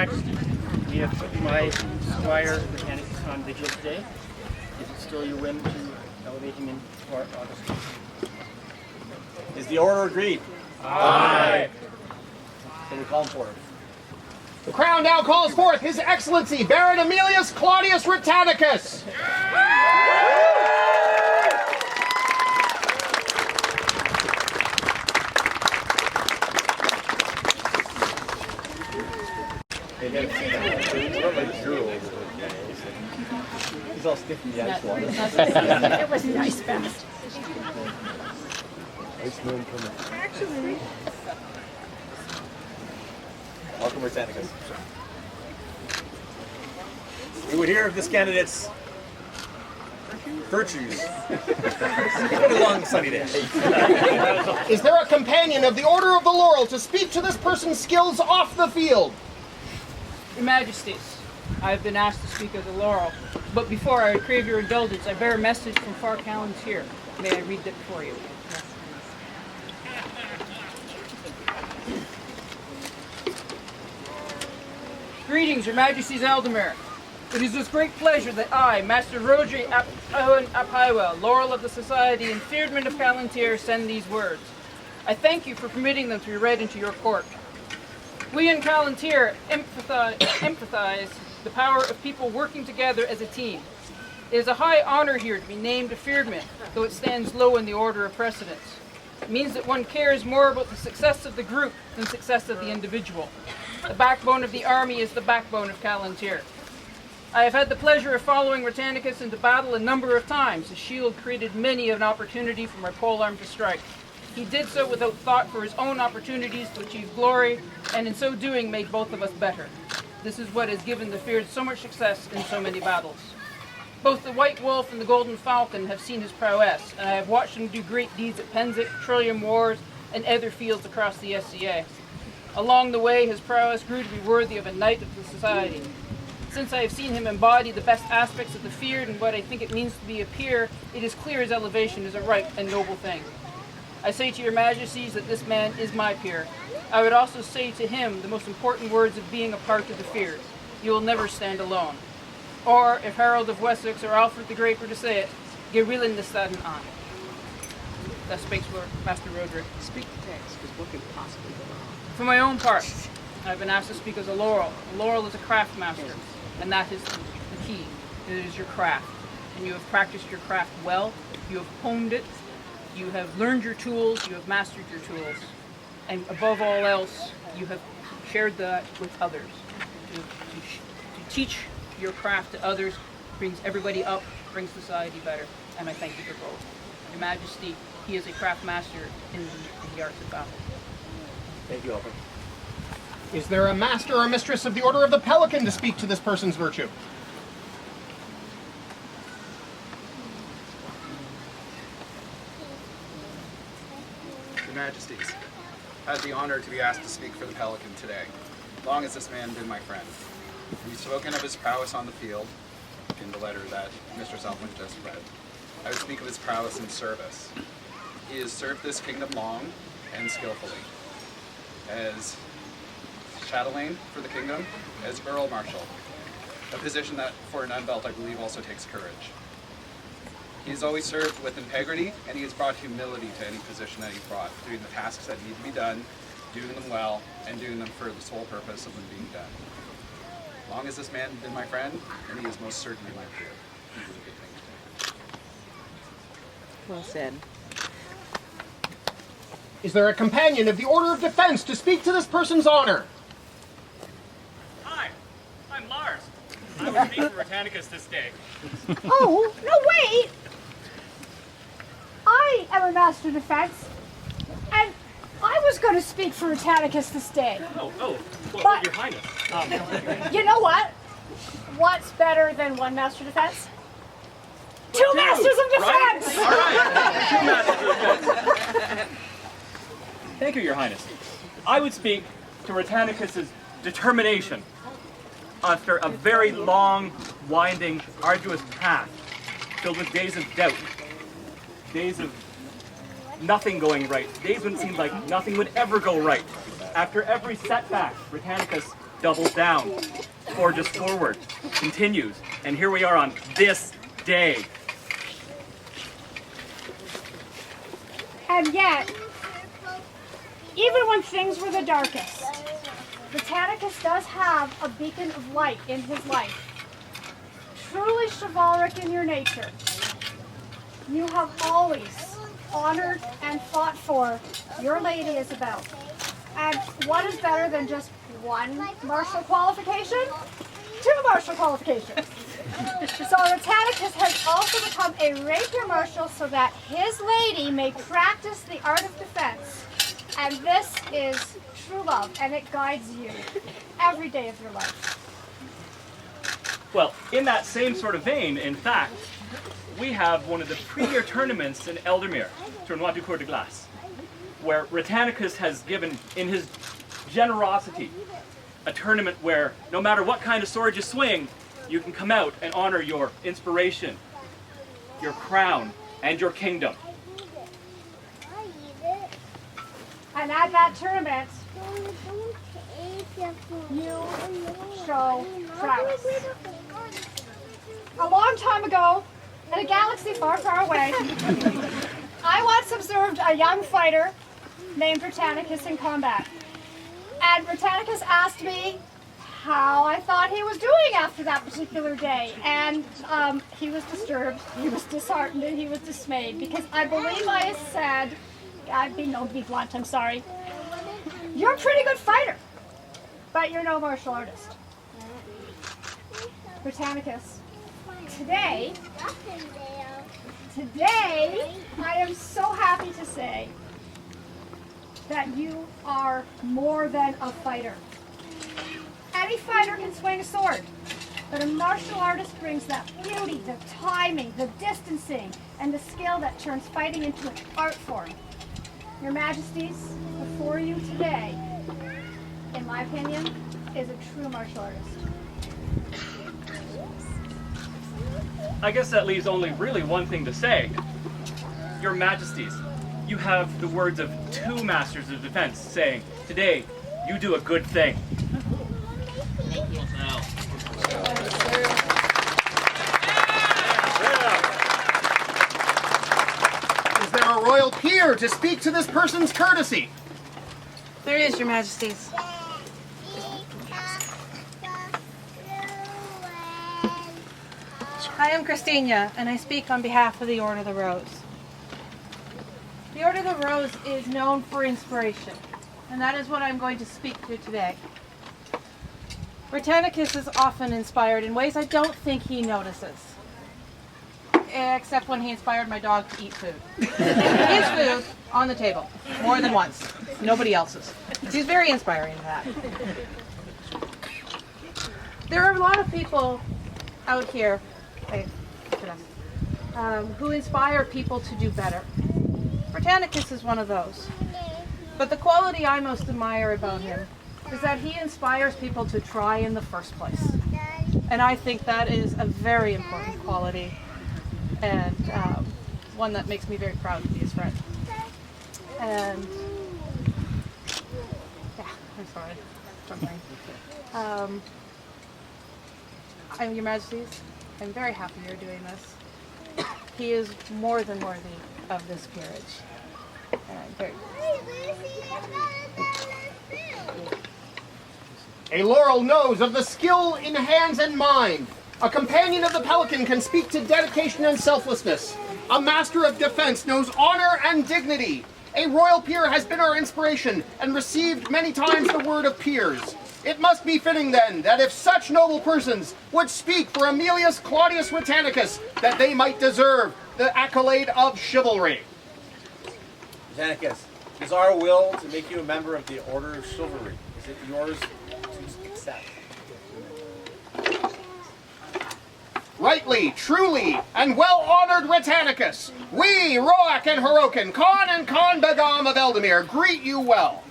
Majesty, we have put my squire Rattanicus on vigil today. Is it still your whim to elevate him into our office? Is the order agreed? Aye. So we call him forward. The crown now calls forth His Excellency Baron Amelius Claudius Rattanicus. He's all stiff in the ice water. It was a nice bath. Actually, Welcome, Rattanicus. We would hear of this candidate's virtues. What a long sunny day. Is there a companion of the Order of the Laurel to speak to this person's skills off the field? Your Majesties, I have been asked to speak of the Laurel, but before I crave your indulgence, I bear a message from far Palantir. May I read that for you? Greetings, Your Majesty's Ealdormere. It is with great pleasure that I, Master Rodri Owen Apaiwa, Laurel of the Society and Feardman of Palantir, send these words. I thank you for permitting them to be read into your court. We in Palantir empathize the power of people working together as a team. It is a high honor here to be named a Feardman, though it stands low in the order of precedence. It means that one cares more about the success of the group than success of the individual. The backbone of the army is the backbone of Palantir. I have had the pleasure of following Rattanicus into battle a number of times. His shield created many an opportunity for my polearm to strike. He did so without thought for his own opportunities to achieve glory, and in so doing made both of us better. This is what has given the Feared so much success in so many battles. Both the White Wolf and the Golden Falcon have seen his prowess, and I have watched him do great deeds at Pennsic, Trillium Wars, and other fields across the SCA. Along the way, his prowess grew to be worthy of a knight of the society. Since I have seen him embody the best aspects of the Feared and what I think it means to be a peer, it is clear his elevation is a right and noble thing. I say to your Majesties that this man is my peer. I would also say to him the most important words of being a part of the Feared. You will never stand alone. Or, if Harold of Wessex or Alfred the Great were to say it, Gewillen staden an. Thus speaks Lord Master Roderick. Speak the text, because what could possibly go wrong? For my own part, I've been asked to speak as a Laurel. A Laurel is a craft master, and that is the key. It is your craft, and you have practiced your craft well. You have honed it. You have learned your tools. You have mastered your tools, and above all else, you have shared that with others. To teach your craft to others brings everybody up, brings society better, and I thank you for both. Your Majesty, he is a craft master in the arts of battle. Thank you, Alfred. Is there a master or mistress of the Order of the Pelican to speak to this person's virtue? Your Majesties, I had the honor to be asked to speak for the Pelican today. Long has this man been my friend. We've spoken of his prowess on the field, in the letter that Mr. Southland just read. I would speak of his prowess in service. He has served this kingdom long and skillfully. As chatelaine for the kingdom, as Earl Marshal, a position that for an unbelt I believe also takes courage. He has always served with integrity, and he has brought humility to any position that he's brought, doing the tasks that need to be done, doing them well, and doing them for the sole purpose of them being done. Long as this man has been my friend, and he is most certainly my peer. He did a good thing today. well said. Is there a companion of the Order of Defense to speak to this person's honor? Hi, I'm Lars. I will speak for Rattanicus this day. Oh, no, wait! I am a Master of Defense, and I was going to speak for Rattanicus this day. Oh, well, But- Your Highness. You know what? What's better than one Master of Defense? Two Masters of Defense! All right, two Masters of Defense. Thank you, Your Highness. I would speak to Rattanicus's determination after a very long, winding, arduous path filled with days of doubt, days of nothing going right, days when it seemed like nothing would ever go right. After every setback, Rattanicus doubles down, forges forward, continues, and here we are on this day. And yet, even when things were the darkest, Rattanicus does have a beacon of light in his life. Truly chivalric in your nature, you have always honored and fought for your lady Isabel. And what is better than just one martial qualification? 2 martial qualifications. So Rattanicus has also become a rapier marshal so that his lady may practice the art of defense. And this is true love, and it guides you every day of your life. Well, in that same sort of vein, in fact, we have one of the premier tournaments in Ealdormere, Tournoi du Cours de Glace, where Rattanicus has given, in his generosity, a tournament where no matter what kind of sword you swing, you can come out and honor your inspiration, your crown, and your kingdom. And at that tournament, you show prowess. A long time ago, in a galaxy far, far away, I once observed a young fighter named Rattanicus in combat. And Rattanicus asked me how I thought he was doing after that particular day. And he was disturbed, he was disheartened, and he was dismayed, because I believe I said, I've been known to be blunt, I'm sorry, you're a pretty good fighter, but you're no martial artist. Rattanicus, today, I am so happy to say that you are more than a fighter. Any fighter can swing a sword, but a martial artist brings that beauty, the timing, the distancing, and the skill that turns fighting into an art form. Your Majesties, before you today, in my opinion, is a true martial artist. I guess that leaves only really one thing to say. Your Majesties, you have the words of 2 masters of defense saying, today, you do a good thing. Is there a royal peer to speak to this person's courtesy? There is, Your Majesties. I am Christina, and I speak on behalf of the Order of the Rose. The Order of the Rose is known for inspiration, and that is what I'm going to speak to today. Rattanicus is often inspired in ways I don't think he notices. Except when he inspired my dog to eat food. His food on the table, more than once. Nobody else's. He's very inspiring in that. There are a lot of people out here who inspire people to do better. Rattanicus is one of those. But the quality I most admire about him is that he inspires people to try in the first place. And I think that is a very important quality, and one that makes me very proud to be his friend. And yeah, I'm sorry. I'm Your Majesties. I'm very happy you're doing this. He is more than worthy of this peerage. And I'm very A laurel knows of the skill in hands and mind. A companion of the pelican can speak to dedication and selflessness. A master of defense knows honor and dignity. A royal peer has been our inspiration and received many times the word of peers. It must be fitting then that if such noble persons would speak for Amelius Claudius Rattanicus, that they might deserve the accolade of chivalry. Rattanicus, it is our will to make you a member of the Order of Chivalry. Is it yours to accept? Rightly, truly, and well-honored Rattanicus, we, Roak and Horokin, Khan and Khan Begum of Ealdormere, greet you well.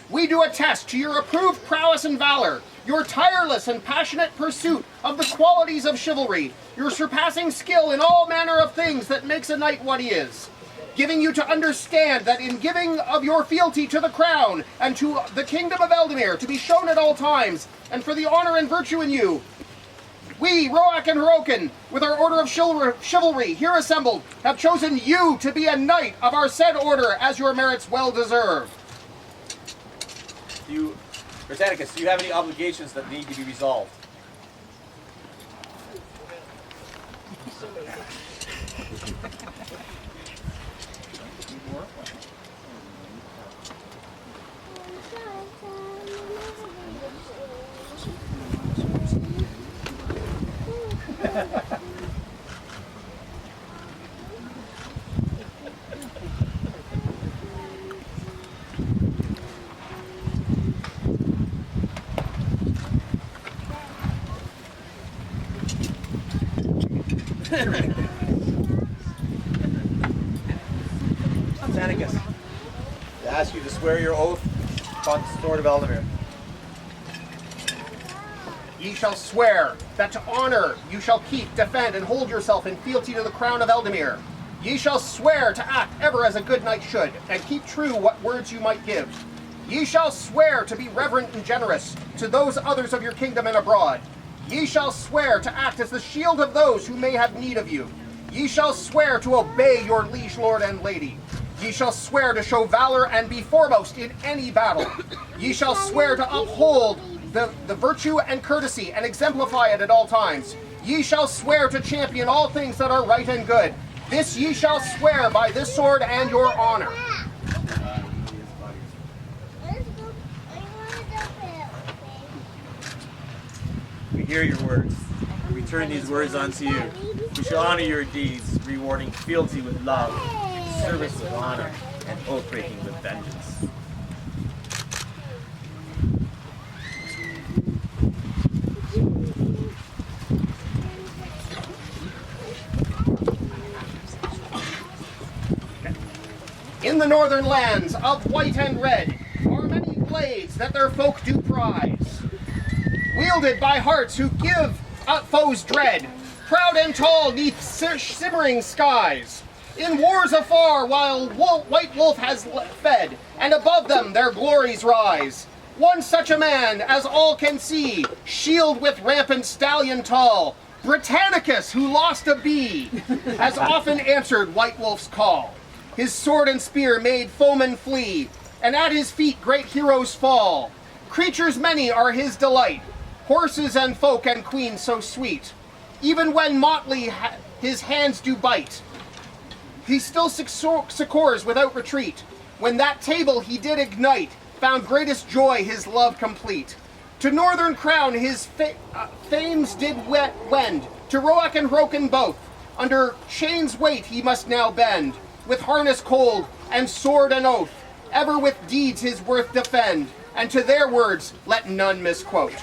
We do attest to your approved prowess and valor, your tireless and passionate pursuit of the qualities of chivalry, your surpassing skill in all manner of things that makes a knight what he is. giving you to understand that in giving of your fealty to the crown and to the kingdom of Ealdormere to be shown at all times, and for the honor and virtue in you, we, Roak and Hroken, with our order of chivalry here assembled, have chosen you to be a knight of our said order as your merits well deserve. Rattanicus, do you have any obligations that need to be resolved? Rattanicus, I ask you to swear your oath upon the sword of Ealdormere. Ye shall swear that to honor you shall keep, defend, and hold yourself in fealty to the crown of Ealdormere. Ye shall swear to act ever as a good knight should, and keep true what words you might give. Ye shall swear to be reverent and generous to those others of your kingdom and abroad. Ye shall swear to act as the shield of those who may have need of you. Ye shall swear to obey your liege lord and lady. Ye shall swear to show valor and be foremost in any battle. Ye shall swear to uphold the virtue and courtesy and exemplify it at all times. Ye shall swear to champion all things that are right and good. This ye shall swear by this sword and your honor. We hear your words. We turn these words unto you. We shall honor your deeds, rewarding fealty with love, service with honor, and oath-breaking with vengeance. In the northern lands of white and red are many blades that their folk do prize, wielded by hearts who give foes dread, proud and tall neath simmering skies. In wars afar while White Wolf has fed, and above them their glories rise. One such a man as all can see, shield with rampant stallion tall, Rattanicus, who lost a bee, has often answered White Wolf's call. His sword and spear made foemen flee, and at his feet great heroes fall. Creatures many are his delight, horses and folk and queens so sweet. Even when motley his hands do bite, he still succors without retreat. When that table he did ignite, found greatest joy his love complete. To northern crown his fames did wend, to Roak and Hroken both. Under chains' weight he must now bend, with harness cold and sword and oath. Ever with deeds his worth defend, and to their words let none misquote.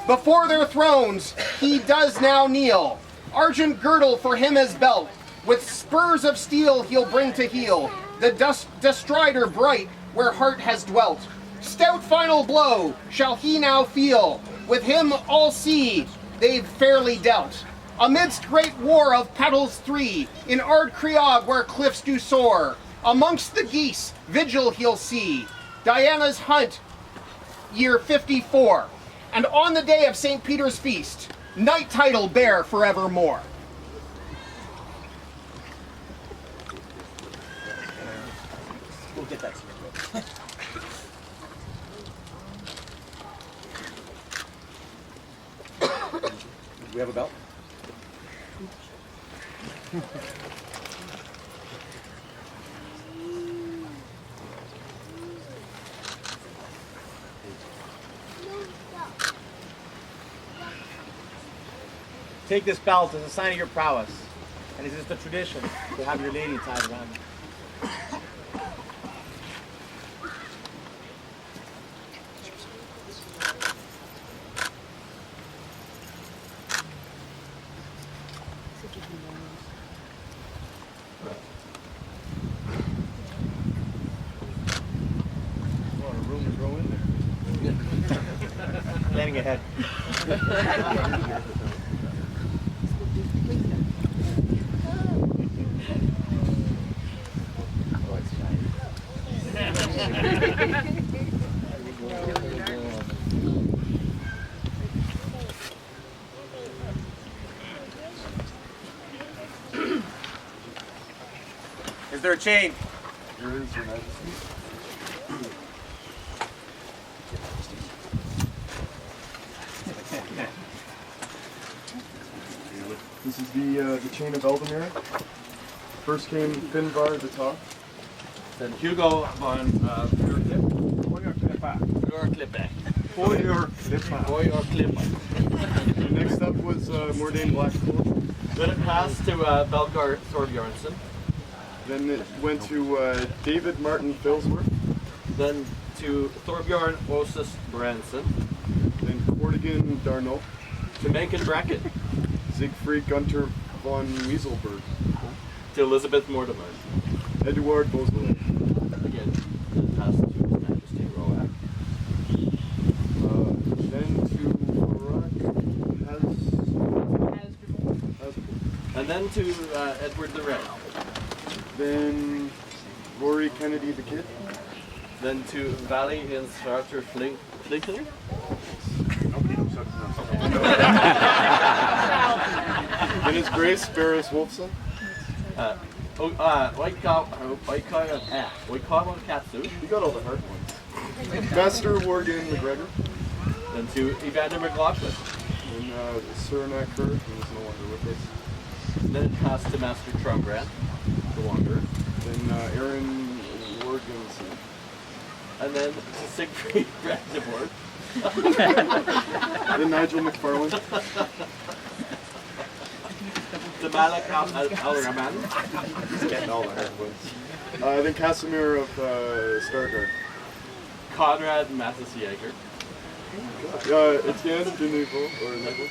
Before their thrones he does now kneel, argent girdle for him his belt, with spurs of steel he'll bring to heel the destrider bright where heart has dwelt. Stout final blow shall he now feel, with him all see they've fairly dealt. Amidst great war of petals three, in Ard Creog where cliffs do soar, amongst the geese vigil he'll see, Diana's hunt, year 54, and on the day of St. Peter's feast, knight title bear forevermore. We'll get that. Do we have a belt? Take this belt as a sign of your prowess, and it is the tradition to have your lady tied around you. Planning ahead. Is there a chain? There is, Your Majesty. This is the chain of Ealdormere. First came Finvar at the top. Then Hugo von Next up was Mordain Blackpool. Then it passed to Belgar Thorbjornsson. Then it went to David Martin Filsworth. Then to Thorbjorn Moses Branson. Then Cordigan Darnell. To Mencken Brackett. Siegfried Gunter von Wieselberg. To Elizabeth Mortimer. Eduard Boswell. Again, it passed to His Majesty Roac. Then to Barak And then to Edward the Red. Then Rory Kennedy the Kid. Then to Valley in Sartre Flinkler. Then His Grace Ferris Wolfson. Oikawa Katsu. You got all the hard ones. Master Worgen McGregor. Then to Evander McLaughlin. And Surinach Kerr, who's no longer with us. Then it passed to Master Trumbrand, the Wanderer. Then Aaron Worgensen. And then Siegfried Brandenburg. Then Nigel McFarlane. To Malak Al-Rahman. He's getting all the hard ones. Then Casimir of Stargard. Conrad Mathis Jaeger. Etienne de Nouveau, or Neville.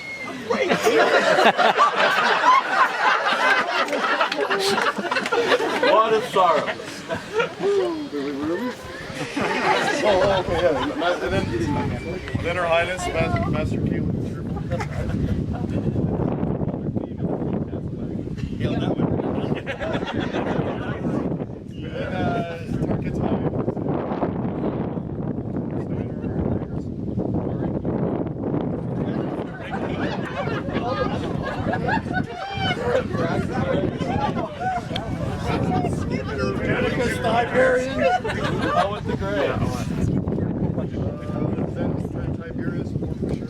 What a sorrow. Really? Oh, okay, yeah. And then Her Highness, Master Caleb. How was the grade? Tiberius, for sure.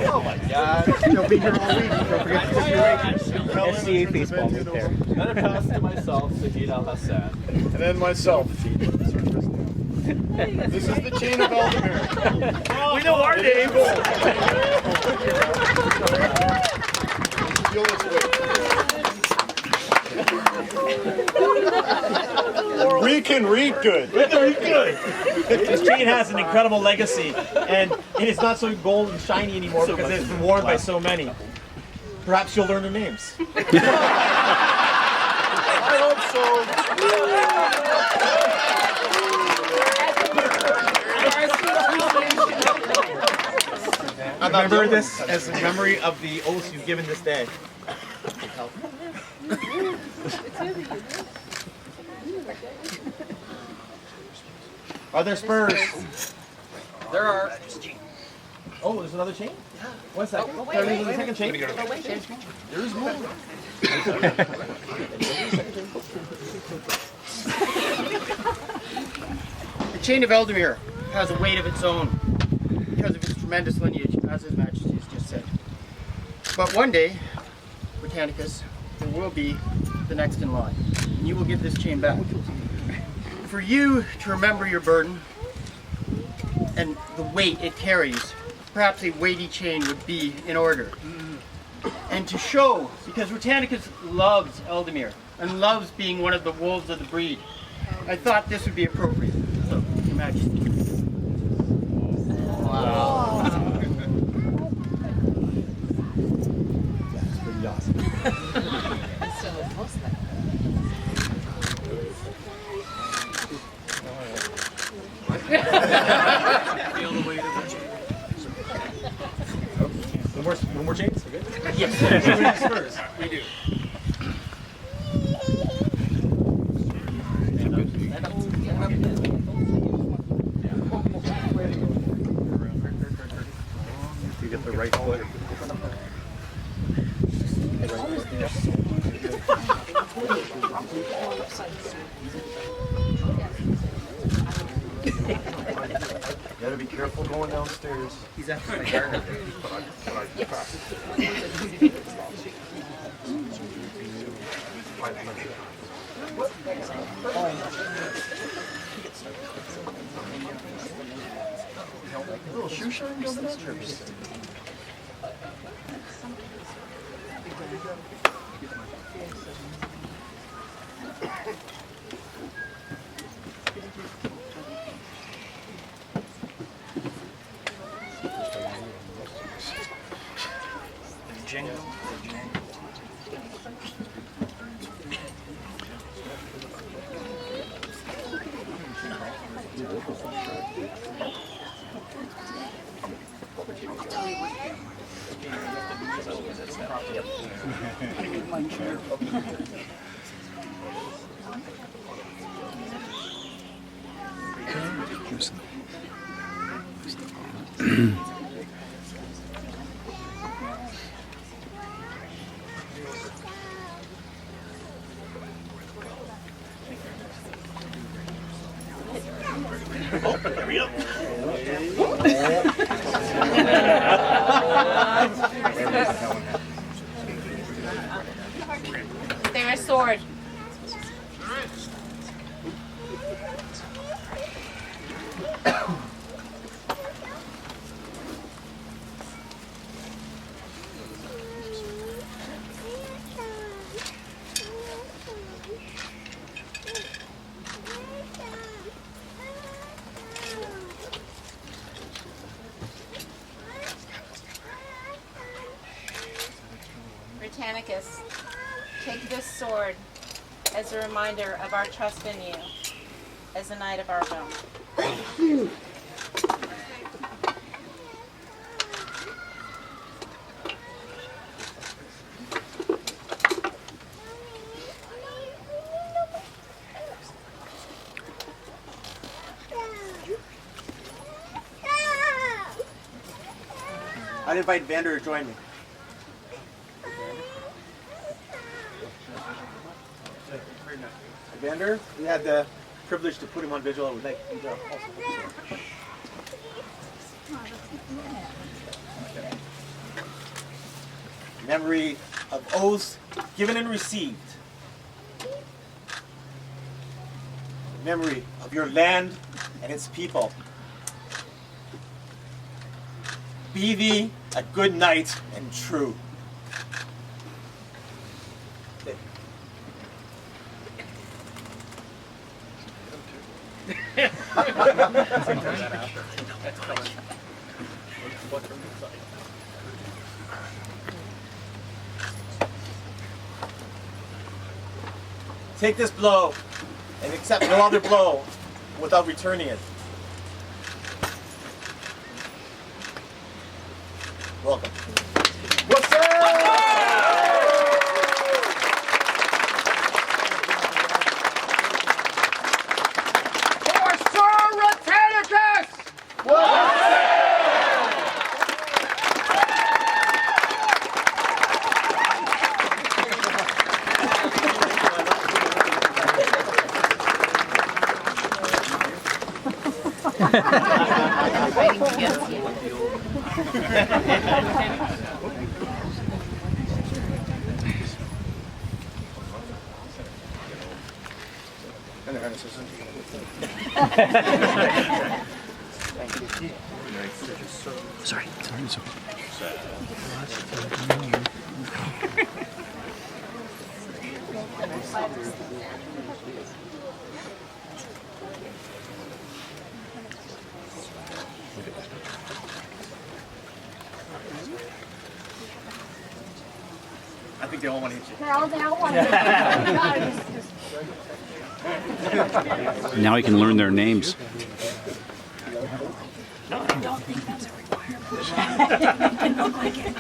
Oh my God. You'll be here all week. Don't forget to put your SCA baseball right there. Then it passed to myself, Sahid Al-Hassan. And then myself. This is the chain of Ealdormere. We know our names. Feel this way. We can read good. This chain has an incredible legacy, and it is not so gold and shiny anymore because it's been worn by so many. Perhaps you'll learn their names. I hope so. Remember this as a memory of the oaths you've given this day. Are there spurs? There are. Oh, there's another chain? What's that? There's a second chain? There's more. The chain of Ealdormere has a weight of its own because of its tremendous lineage, as His Majesty has just said. But one day, Britannicus, there will be the next in line, and you will give this chain back. For you to remember your burden and the weight it carries, perhaps a weighty chain would be in order. And to show, because Rattanicus loves Ealdormere and loves being one of the wolves of the breed, I thought this would be appropriate. So, Your Majesty. Wow. That's pretty awesome. One more chains? Okay. Yes. We do. Gotta be careful going downstairs. He's after the garden. A little shoe shine over there? There's a sword. Rattanicus, take this sword as a reminder of our trust in you as a knight of our realm. I'd invite Vander to join me. Vander, we had the privilege to put him on vigil. I would like you to also put him on. Memory of oaths given and received. Memory of your land and its people. Be thee a good knight and true. Take this blow and accept no other blow without returning it. Welcome. What's up? Sorry. I think they all want to hit you. They all want to. Now he can learn their names. No, I don't think that's a requirement. It looked like it.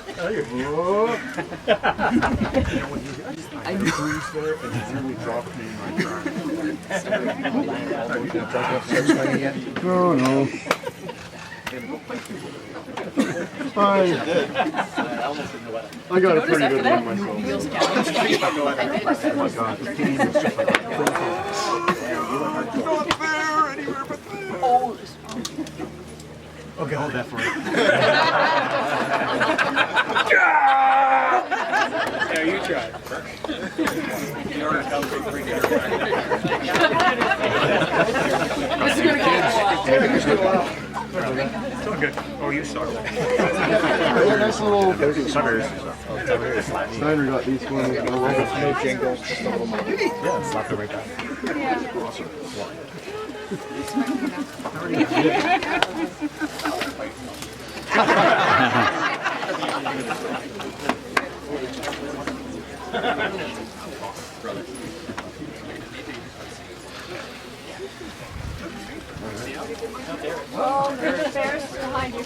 I cruised there and he really dropped me in my car. Oh no. I got a pretty good one myself. Oh my God, this game is just like okay, hold that for me. Yeah, you try. This is gonna go a while. It's all good. Oh, you start. Nice little Snyder got these ones. No jingles, just a little more. Yeah, slap it right back. Awesome. Oh, there's the bears behind you.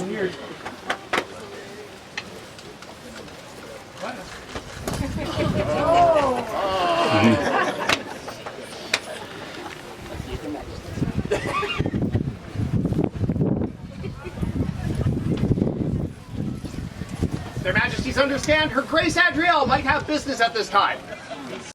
Weird. Their Majesties understand Her Grace Adriel might have business at this time.